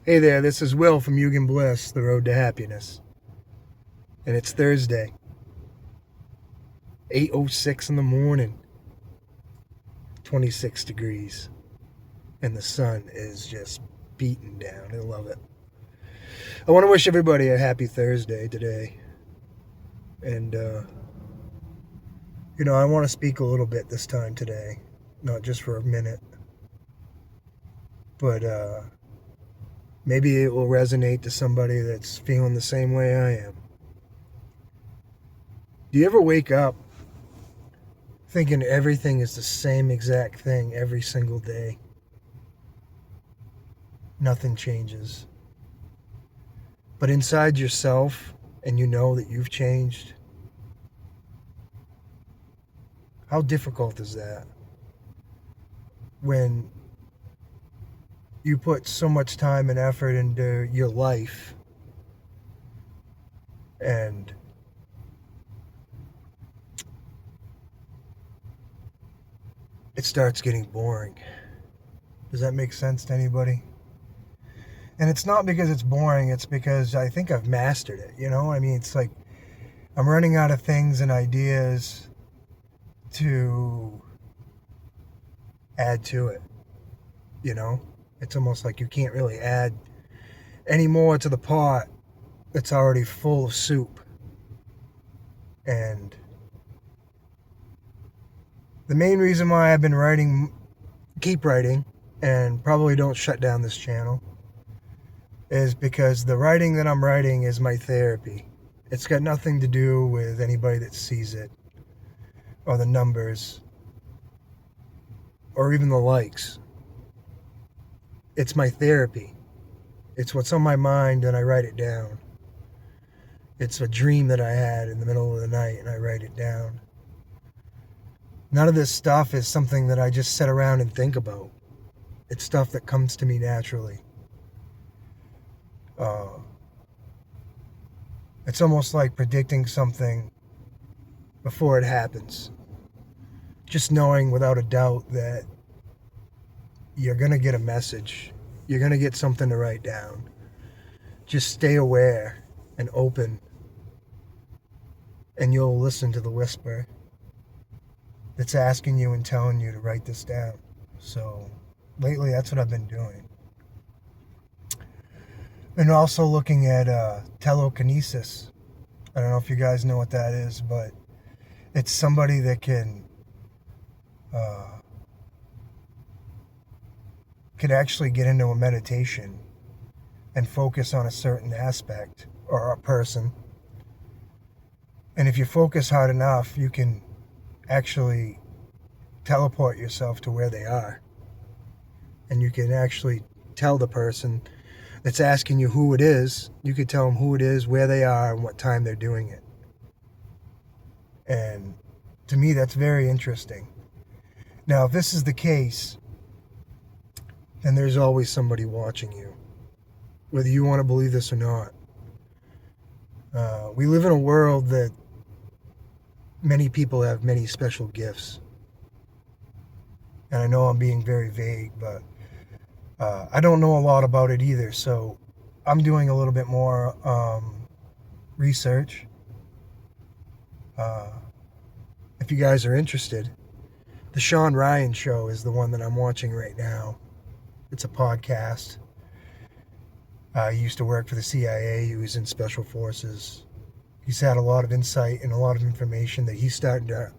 Hey there, this is Will from Yugen Bliss, The Road to Happiness. And it's Thursday, 8:06 in the morning, 26 degrees. And the sun is just beating down. I love it. I want to wish everybody a happy Thursday today. And, I want to speak a little bit this time today, not just for a minute. But, maybe it will resonate to somebody that's feeling the same way I am. Do you ever wake up thinking everything is the same exact thing every single day? Nothing changes. But inside yourself, and you know that you've changed, how difficult is that? When you put so much time and effort into your life and it starts getting boring. Does that make sense to anybody? And it's not because it's boring, it's because I think I've mastered it, it's like I'm running out of things and ideas to add to it, It's almost like you can't really add any more to the pot that's already full of soup. And the main reason why I've been keep writing, and probably don't shut down this channel, is because the writing that I'm writing is my therapy. It's got nothing to do with anybody that sees it, or the numbers, or even the likes. It's my therapy. It's what's on my mind and I write it down. It's a dream that I had in the middle of the night and I write it down. None of this stuff is something that I just sit around and think about. It's stuff that comes to me naturally. It's almost like predicting something before it happens. Just knowing without a doubt that you're going to get a message. You're going to get something to write down. Just stay aware and open, and you'll listen to the whisper that's asking you and telling you to write this down. So lately, that's what I've been doing. And also looking at telekinesis. I don't know if you guys know what that is, but it's somebody that can actually get into a meditation and focus on a certain aspect or a person. And if you focus hard enough, you can actually teleport yourself to where they are. And you can actually tell the person that's asking you who it is, you could tell them who it is, where they are, and what time they're doing it. And to me, that's very interesting. Now, if this is the case, then there's always somebody watching you, whether you want to believe this or not. We live in a world that many people have many special gifts. And I know I'm being very vague, but I don't know a lot about it either, so I'm doing a little bit more research. If you guys are interested, the Sean Ryan Show is the one that I'm watching right now. It's a podcast. He used to work for the CIA. He was in Special Forces. He's had a lot of insight and a lot of information that he's starting to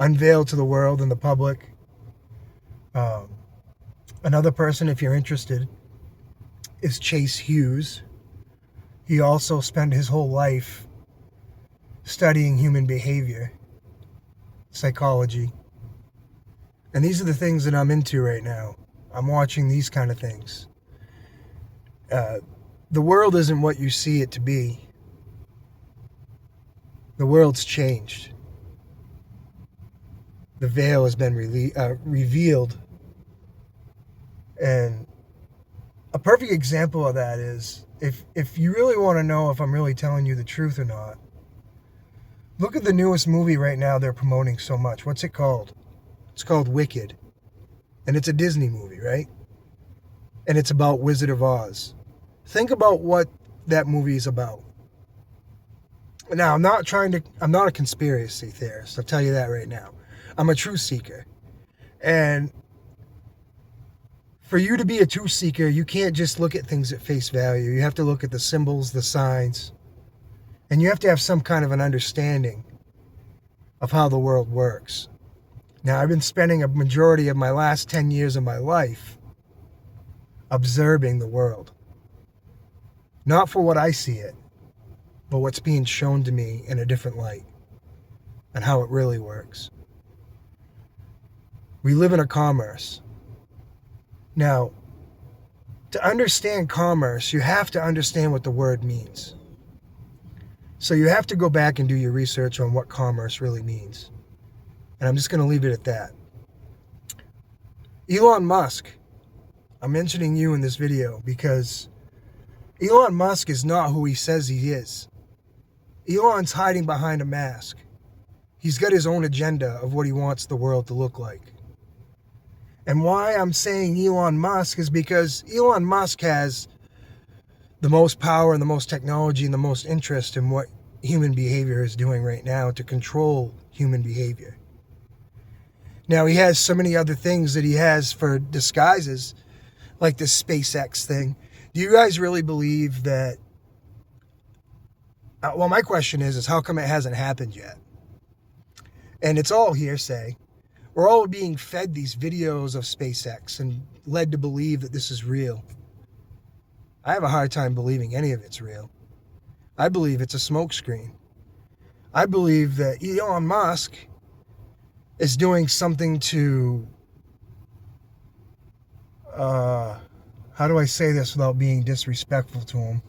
unveil to the world and the public. Another person, if you're interested, is Chase Hughes. He also spent his whole life studying human behavior, psychology. And these are the things that I'm into right now. I'm watching these kind of things. The world isn't what you see it to be. The world's changed. The veil has been revealed. And a perfect example of that is, if you really want to know if I'm really telling you the truth or not, look at the newest movie right now they're promoting so much. What's it called? It's called Wicked. And it's a Disney movie, right? And it's about Wizard of Oz. Think about what that movie is about. Now, I'm not a conspiracy theorist. I'll tell you that right now. I'm a truth seeker. And for you to be a truth seeker, you can't just look at things at face value. You have to look at the symbols, the signs, and you have to have some kind of an understanding of how the world works. Now, I've been spending a majority of my last 10 years of my life observing the world. Not for what I see it, but what's being shown to me in a different light and how it really works. We live in a commerce. Now, to understand commerce, you have to understand what the word means. So you have to go back and do your research on what commerce really means. And I'm just going to leave it at that. Elon Musk, I'm mentioning you in this video because Elon Musk is not who he says he is. Elon's hiding behind a mask. He's got his own agenda of what he wants the world to look like. And why I'm saying Elon Musk is because Elon Musk has the most power and the most technology and the most interest in what human behavior is doing right now to control human behavior. Now, he has so many other things that he has for disguises, like this SpaceX thing. Do you guys really believe that? Well, my question is how come it hasn't happened yet? And it's all hearsay. We're all being fed these videos of SpaceX and led to believe that this is real. I have a hard time believing any of it's real. I believe it's a smokescreen. I believe that Elon Musk is doing something to, how do I say this without being disrespectful to him?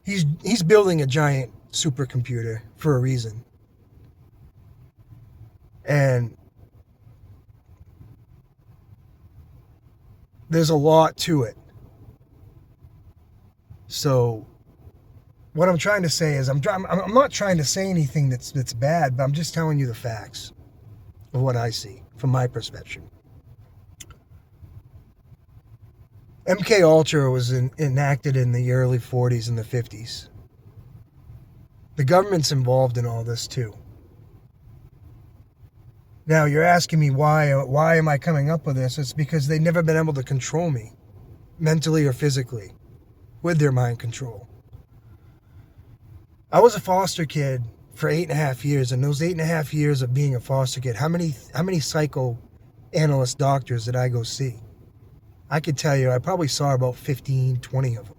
He's building a giant supercomputer for a reason. And there's a lot to it. So what I'm trying to say is I'm not trying to say anything that's bad, but I'm just telling you the facts of what I see from my perspective. MK Ultra was enacted in the early 40s and the 50s. The government's involved in all this too. Now, you're asking me why am I coming up with this? It's because they've never been able to control me, mentally or physically, with their mind control. I was a foster kid for 8.5 years, and those 8.5 years of being a foster kid, how many psychoanalyst doctors did I go see? I could tell you I probably saw about 15, 20 of them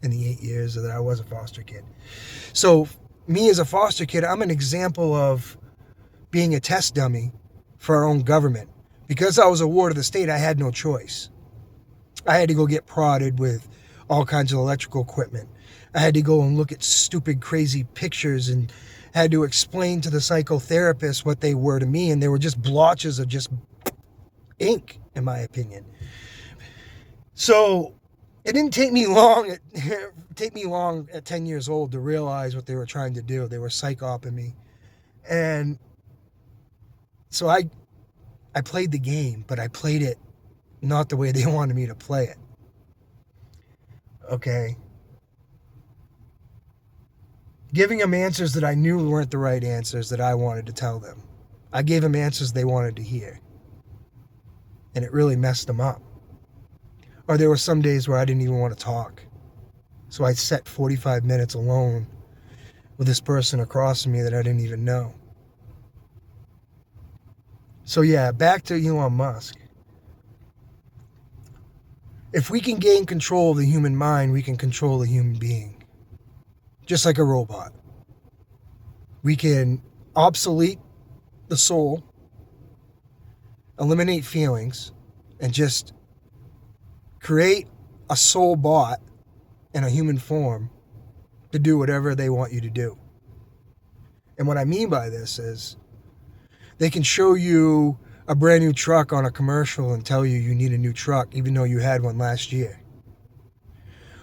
in the 8 years that I was a foster kid. So me as a foster kid, I'm an example of being a test dummy for our own government. Because I was a ward of the state, I had no choice. I had to go get prodded with all kinds of electrical equipment. I had to go and look at stupid, crazy pictures and had to explain to the psychotherapist what they were to me, and they were just blotches of just ink, in my opinion. So it didn't take me long at 10 years old to realize what they were trying to do. They were psych-opping me. And so I played the game, but I played it not the way they wanted me to play it. Okay? Giving them answers that I knew weren't the right answers that I wanted to tell them. I gave them answers they wanted to hear. And it really messed them up. Or there were some days where I didn't even want to talk. So I sat 45 minutes alone with this person across from me that I didn't even know. So yeah, back to Elon Musk. If we can gain control of the human mind, we can control the human being. Just like a robot. We can obsolete the soul, eliminate feelings, and just create a soul bot in a human form to do whatever they want you to do. And what I mean by this is they can show you a brand new truck on a commercial and tell you need a new truck even though you had one last year.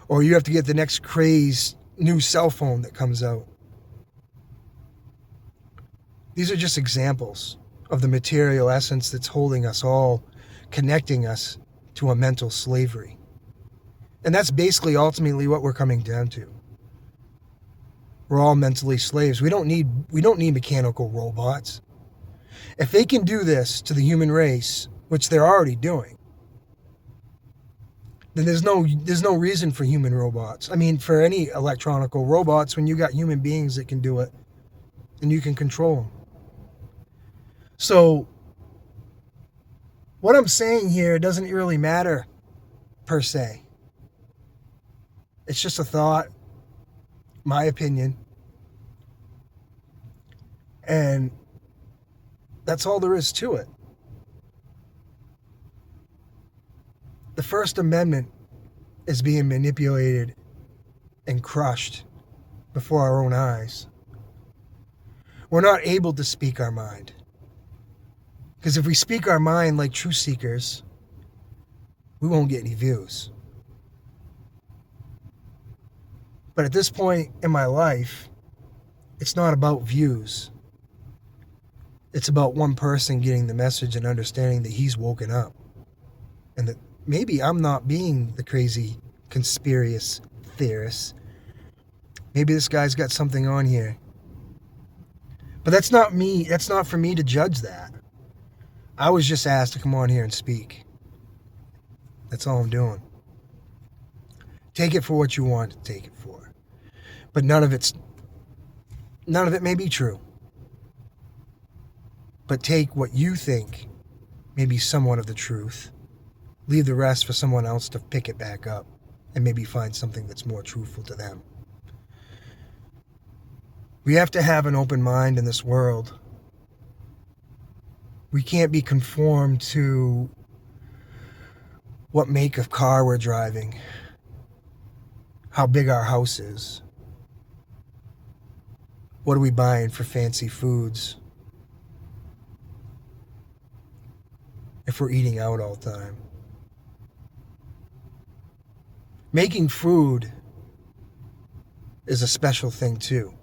Or you have to get the next craze new cell phone that comes out. These are just examples of the material essence that's holding us all, connecting us to a mental slavery. And that's basically ultimately what we're coming down to. We're all mentally slaves. We don't need mechanical robots. If they can do this to the human race, which they're already doing, then there's no reason for human robots. I mean, for any electronical robots, when you got human beings that can do it and you can control them. So what I'm saying here doesn't really matter per se. It's just a thought, my opinion. And that's all there is to it. The First Amendment is being manipulated and crushed before our own eyes. We're not able to speak our mind. Because if we speak our mind like truth seekers, we won't get any views. But at this point in my life, it's not about views. It's about one person getting the message and understanding that he's woken up. And that maybe I'm not being the crazy conspiracy theorist. Maybe this guy's got something on here. But that's not me. That's not for me to judge that. I was just asked to come on here and speak. That's all I'm doing. Take it for what you want to take it for. But none of it may be true. But take what you think may be somewhat of the truth. Leave the rest for someone else to pick it back up and maybe find something that's more truthful to them. We have to have an open mind in this world. We can't be conformed to what make of car we're driving, how big our house is, what are we buying for fancy foods, if we're eating out all the time. Making food is a special thing too.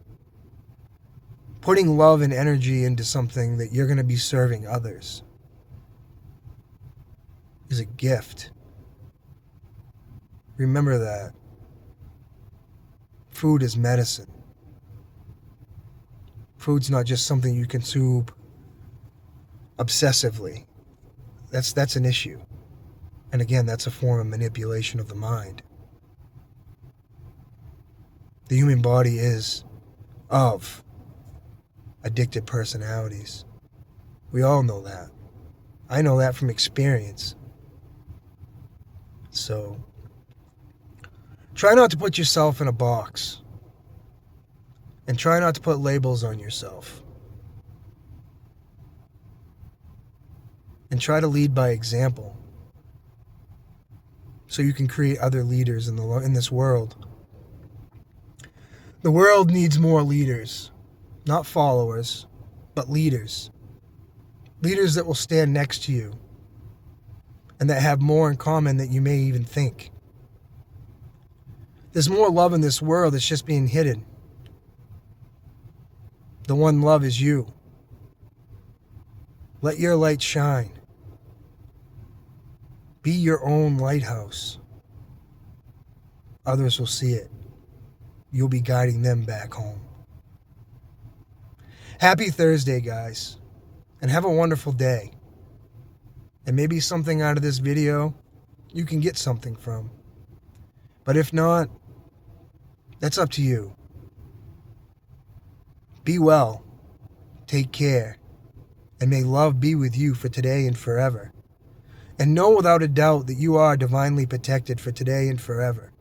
Putting love and energy into something that you're going to be serving others is a gift. Remember that. Food is medicine. Food's not just something you consume obsessively. That's an issue. And again, that's a form of manipulation of the mind. The human body is of addicted personalities. We all know that. I know that from experience. So, try not to put yourself in a box. And try not to put labels on yourself. And try to lead by example. So you can create other leaders in this world. The world needs more leaders. Not followers, but leaders. Leaders that will stand next to you and that have more in common than you may even think. There's more love in this world that's just being hidden. The one love is you. Let your light shine. Be your own lighthouse. Others will see it. You'll be guiding them back home. Happy Thursday, guys, and have a wonderful day. And maybe something out of this video you can get something from. But if not, that's up to you. Be well, take care, and may love be with you for today and forever. And know without a doubt that you are divinely protected for today and forever.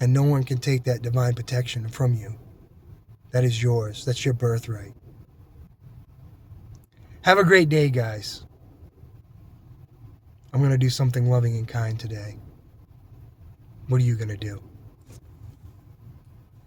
And no one can take that divine protection from you. That is yours. That's your birthright. Have a great day, guys. I'm going to do something loving and kind today. What are you going to do?